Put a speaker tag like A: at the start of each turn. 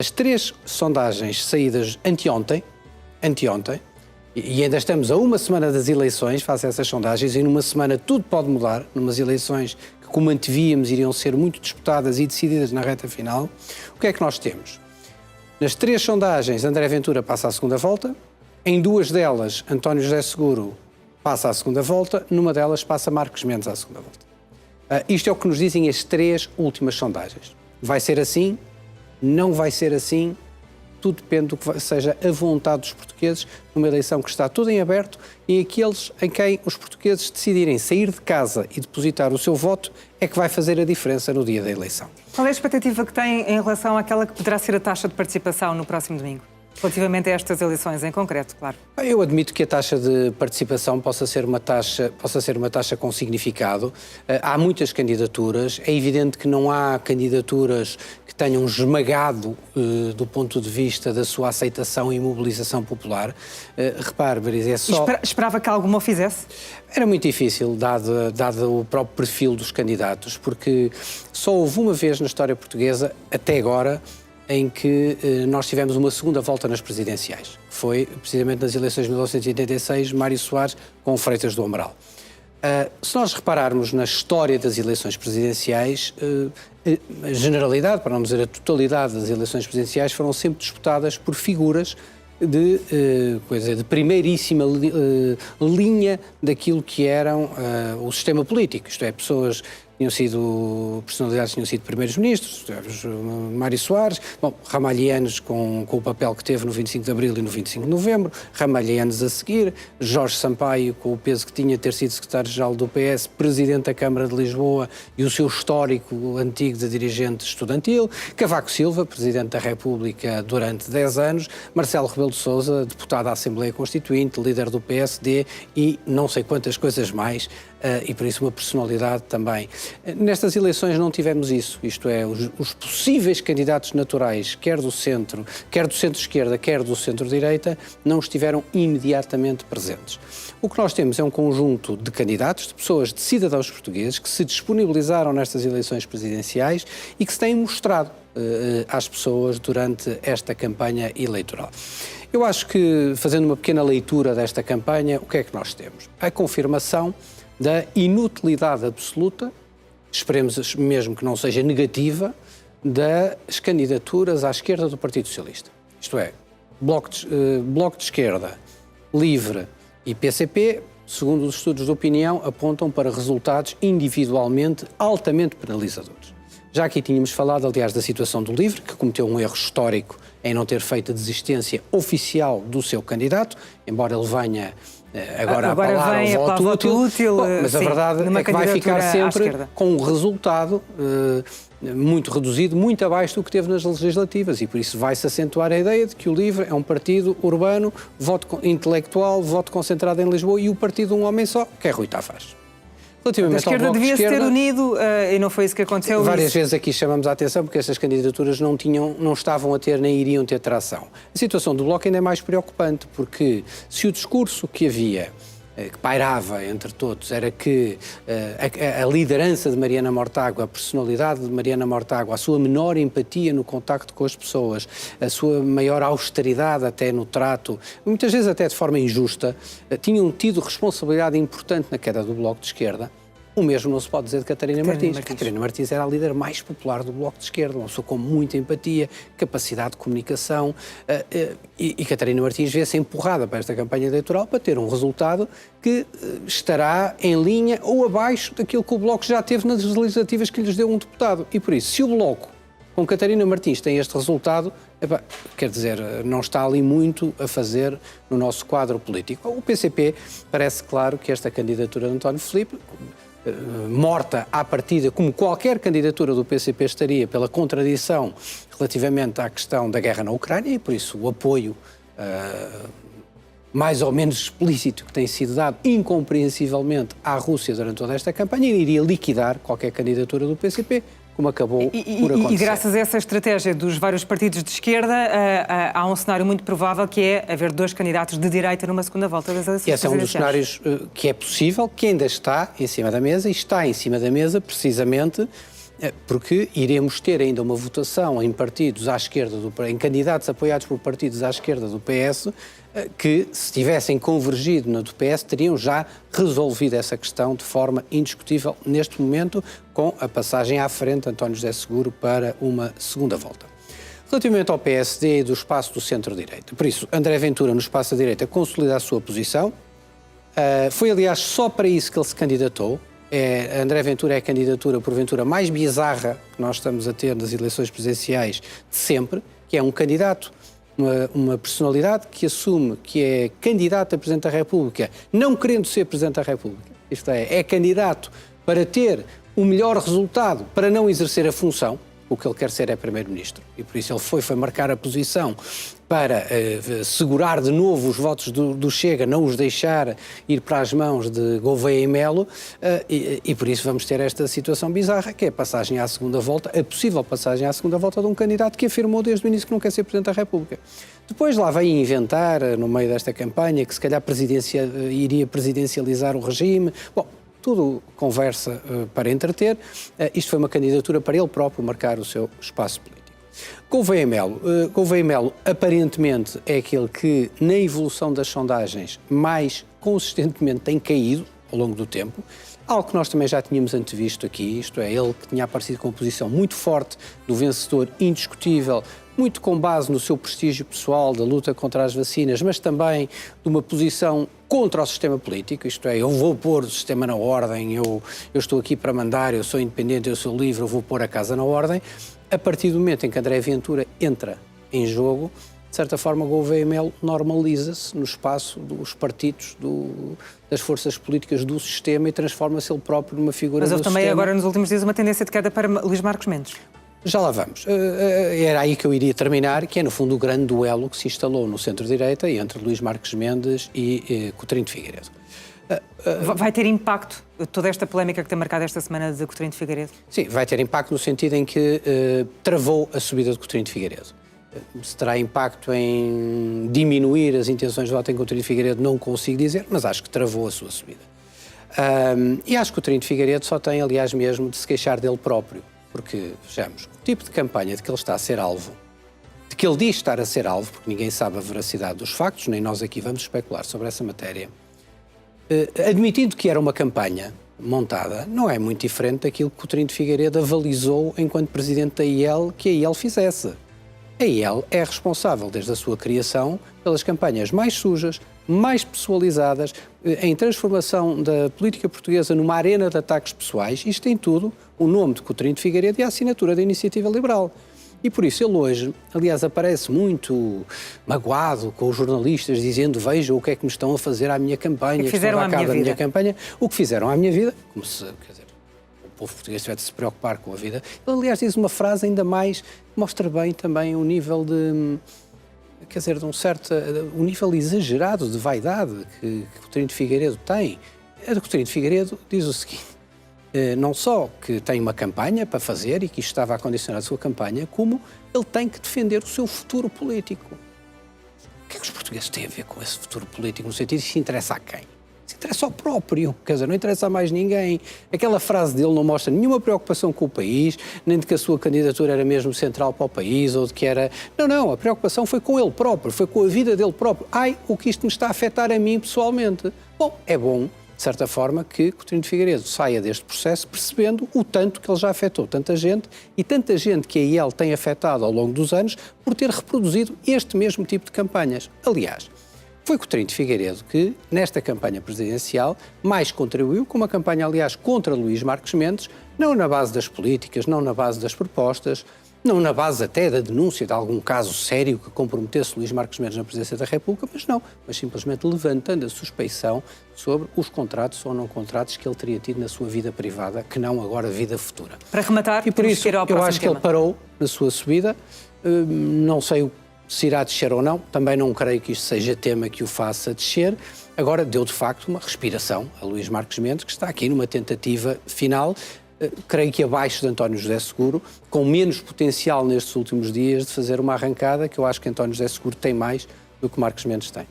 A: As três sondagens saídas anteontem, e ainda estamos a uma semana das eleições, face a essas sondagens, e numa semana tudo pode mudar, numas eleições que, como antevíamos, iriam ser muito disputadas e decididas na reta final. O que é que nós temos? Nas três sondagens, André Ventura passa à segunda volta, em duas delas, António José Seguro passa à segunda volta, numa delas passa Marcos Mendes à segunda volta. Isto é o que nos dizem as três últimas sondagens. Vai ser assim? Não vai ser assim? Tudo depende do que seja a vontade dos portugueses numa eleição que está tudo em aberto e aqueles em quem os portugueses decidirem sair de casa e depositar o seu voto é que vai fazer a diferença no dia da eleição.
B: Qual é a expectativa que tem em relação àquela que poderá ser a taxa de participação no próximo domingo? Relativamente a estas eleições em concreto, claro.
A: Eu admito que a taxa de participação possa ser uma taxa com significado. Há muitas candidaturas. É evidente que não há candidaturas que tenham esmagado do ponto de vista da sua aceitação e mobilização popular. Repare, Marisa, é só...
B: Esperava que alguma o fizesse?
A: Era muito difícil, dado o próprio perfil dos candidatos, porque só houve uma vez na história portuguesa, até agora, em que nós tivemos uma segunda volta nas presidenciais. Foi precisamente nas eleições de 1986, Mário Soares com Freitas do Amaral. Se nós repararmos na história das eleições presidenciais, a generalidade, para não dizer a totalidade das eleições presidenciais, foram sempre disputadas por figuras de primeiríssima linha daquilo que eram o sistema político, isto é, personalidades tinham sido primeiros-ministros, Mário Soares, Ramalhianes com o papel que teve no 25 de Abril e no 25 de Novembro, Ramalhianes a seguir, Jorge Sampaio com o peso que tinha ter sido secretário-geral do PS, presidente da Câmara de Lisboa e o seu histórico antigo de dirigente estudantil, Cavaco Silva, presidente da República durante 10 anos, Marcelo Rebelo de Sousa, deputado à Assembleia Constituinte, líder do PSD e não sei quantas coisas mais, e por isso uma personalidade também. Nestas eleições não tivemos isso, isto é, os possíveis candidatos naturais, quer do centro-esquerda, quer do centro-direita, não estiveram imediatamente presentes. O que nós temos é um conjunto de candidatos, de pessoas, de cidadãos portugueses que se disponibilizaram nestas eleições presidenciais e que se têm mostrado às pessoas durante esta campanha eleitoral. Eu acho que, fazendo uma pequena leitura desta campanha, o que é que nós temos? A confirmação da inutilidade absoluta, esperemos mesmo que não seja negativa, das candidaturas à esquerda do Partido Socialista. Isto é, Bloco de Esquerda, Livre e PCP, segundo os estudos de opinião, apontam para resultados individualmente altamente penalizadores. Já aqui tínhamos falado, aliás, da situação do Livre, que cometeu um erro histórico em não ter feito a desistência oficial do seu candidato, embora ele venha agora a apelar ao voto útil. Mas a verdade é que vai ficar sempre com um resultado muito reduzido, muito abaixo do que teve nas legislativas, e por isso vai-se acentuar a ideia de que o Livre é um partido urbano, voto intelectual, voto concentrado em Lisboa, e o partido de um homem só, que é Rui Tavares.
B: A esquerda devia-se ter unido e não foi isso que aconteceu.
A: Várias vezes aqui chamamos a atenção porque estas candidaturas não estavam a ter nem iriam ter tração. A situação do Bloco ainda é mais preocupante porque se o discurso que havia, que pairava entre todos, era que a liderança de Mariana Mortágua, a personalidade de Mariana Mortágua, a sua menor empatia no contacto com as pessoas, a sua maior austeridade até no trato, muitas vezes até de forma injusta, tinham tido responsabilidade importante na queda do Bloco de Esquerda. O mesmo não se pode dizer de Catarina Martins. Catarina Martins era a líder mais popular do Bloco de Esquerda, uma pessoa com muita empatia, capacidade de comunicação, e Catarina Martins vê-se empurrada para esta campanha eleitoral para ter um resultado que estará em linha ou abaixo daquilo que o Bloco já teve nas legislativas que lhes deu um deputado. E por isso, se o Bloco com Catarina Martins tem este resultado, quer dizer, não está ali muito a fazer no nosso quadro político. O PCP parece claro que esta candidatura de António Filipe, morta à partida, como qualquer candidatura do PCP estaria, pela contradição relativamente à questão da guerra na Ucrânia, e por isso o apoio mais ou menos explícito que tem sido dado incompreensivelmente à Rússia durante toda esta campanha, iria liquidar qualquer candidatura do PCP, como acabou por acontecer.
B: E graças a essa estratégia dos vários partidos de esquerda, há um cenário muito provável que é haver dois candidatos de direita numa segunda volta das eleições presidenciais.
A: Esse é um dos cenários que é possível, que ainda está em cima da mesa, e está em cima da mesa precisamente Porque iremos ter ainda uma votação em partidos à esquerda, em candidatos apoiados por partidos à esquerda do PS, que, se tivessem convergido na do PS, teriam já resolvido essa questão de forma indiscutível neste momento, com a passagem à frente de António José Seguro para uma segunda volta. Relativamente ao PSD e do espaço do centro-direita, por isso, André Ventura, no espaço da direita, consolida a sua posição. Foi, aliás, só para isso que ele se candidatou. André Ventura é a candidatura, porventura, mais bizarra que nós estamos a ter nas eleições presidenciais de sempre, que é um candidato, uma personalidade que assume que é candidato a Presidente da República, não querendo ser Presidente da República. Isto é candidato para ter o melhor resultado, para não exercer a função. O que ele quer ser é Primeiro-Ministro. E por isso ele foi marcar a posição para segurar de novo os votos do Chega, não os deixar ir para as mãos de Gouveia e Melo, e por isso vamos ter esta situação bizarra, que é a passagem à segunda volta, a possível passagem à segunda volta de um candidato que afirmou desde o início que não quer ser Presidente da República. Depois lá vem inventar, no meio desta campanha, que se calhar iria presidencializar o regime. Bom, tudo conversa para entreter. Isto foi uma candidatura para ele próprio marcar o seu espaço político. Gouveia e Melo aparentemente é aquele que, na evolução das sondagens, mais consistentemente tem caído ao longo do tempo. Algo que nós também já tínhamos antevisto aqui, isto é, ele que tinha aparecido com uma posição muito forte do vencedor indiscutível, muito com base no seu prestígio pessoal da luta contra as vacinas, mas também de uma posição contra o sistema político, isto é, eu vou pôr o sistema na ordem, eu estou aqui para mandar, eu sou independente, eu sou livre, eu vou pôr a casa na ordem. A partir do momento em que André Ventura entra em jogo, de certa forma, Gouveia e Melo normaliza-se no espaço dos partidos, das forças políticas do sistema e transforma-se ele próprio numa figura do sistema.
B: Mas houve também agora, nos últimos dias, uma tendência de queda para Luís Marcos Mendes.
A: Já lá vamos. Era aí que eu iria terminar, que é, no fundo, o grande duelo que se instalou no centro-direita entre Luís Marcos Mendes e Coutinho de Figueiredo.
B: Vai ter impacto toda esta polémica que tem marcado esta semana de Coutinho de Figueiredo?
A: Sim, vai ter impacto no sentido em que travou a subida de Coutinho de Figueiredo. Se terá impacto em diminuir as intenções de voto em Coutinho de Figueiredo, não consigo dizer, mas acho que travou a sua subida. E acho que Coutinho de Figueiredo só tem, aliás, mesmo de se queixar dele próprio. Porque, vejamos, o tipo de campanha de que ele está a ser alvo, de que ele diz estar a ser alvo, porque ninguém sabe a veracidade dos factos, nem nós aqui vamos especular sobre essa matéria, admitindo que era uma campanha montada, não é muito diferente daquilo que Coutinho de Figueiredo avalizou enquanto presidente da IEL que a IEL fizesse. A IEL é responsável, desde a sua criação, pelas campanhas mais sujas, mais pessoalizadas, em transformação da política portuguesa numa arena de ataques pessoais. Isto tem tudo o nome de Coutinho de Figueiredo e a assinatura da Iniciativa Liberal. E por isso ele hoje, aliás, aparece muito magoado com os jornalistas, dizendo: vejam o que é que me estão a fazer à minha campanha,
B: que fizeram à minha
A: campanha, o que fizeram à minha vida, como se, quer dizer, o povo português tivesse de se preocupar com a vida. Ele, aliás, diz uma frase ainda mais, mostra bem também o nível de, quer dizer, de um nível exagerado de vaidade que Coutinho de Figueiredo tem. A de Coutinho de Figueiredo diz o seguinte: não só que tem uma campanha para fazer e que isto estava a condicionar a sua campanha, como ele tem que defender o seu futuro político. O que é que os portugueses têm a ver com esse futuro político, no sentido de se interessa a quem? Se interessa ao próprio, quer dizer, não interessa a mais ninguém. Aquela frase dele não mostra nenhuma preocupação com o país, nem de que a sua candidatura era mesmo central para o país, ou de que era... Não, a preocupação foi com ele próprio, foi com a vida dele próprio. O que isto me está a afetar a mim pessoalmente. Bom, é bom, de certa forma, que Coutinho de Figueiredo saia deste processo percebendo o tanto que ele já afetou tanta gente e tanta gente que a IEL tem afetado ao longo dos anos por ter reproduzido este mesmo tipo de campanhas. Aliás, foi Coutinho de Figueiredo que, nesta campanha presidencial, mais contribuiu com uma campanha, aliás, contra Luís Marcos Mendes, não na base das políticas, não na base das propostas, não na base até da denúncia de algum caso sério que comprometesse Luís Marcos Mendes na presidência da República, mas simplesmente levantando a suspeição sobre os contratos ou não contratos que ele teria tido na sua vida privada, que não agora vida futura.
B: Para rematar,
A: e por isso eu acho que ele parou na sua subida, não sei se irá descer ou não, também não creio que isto seja tema que o faça descer. Agora deu de facto uma respiração a Luís Marcos Mendes, que está aqui numa tentativa final, creio que abaixo de António José Seguro, com menos potencial nestes últimos dias de fazer uma arrancada, que eu acho que António José Seguro tem mais do que Marcos Mendes tem.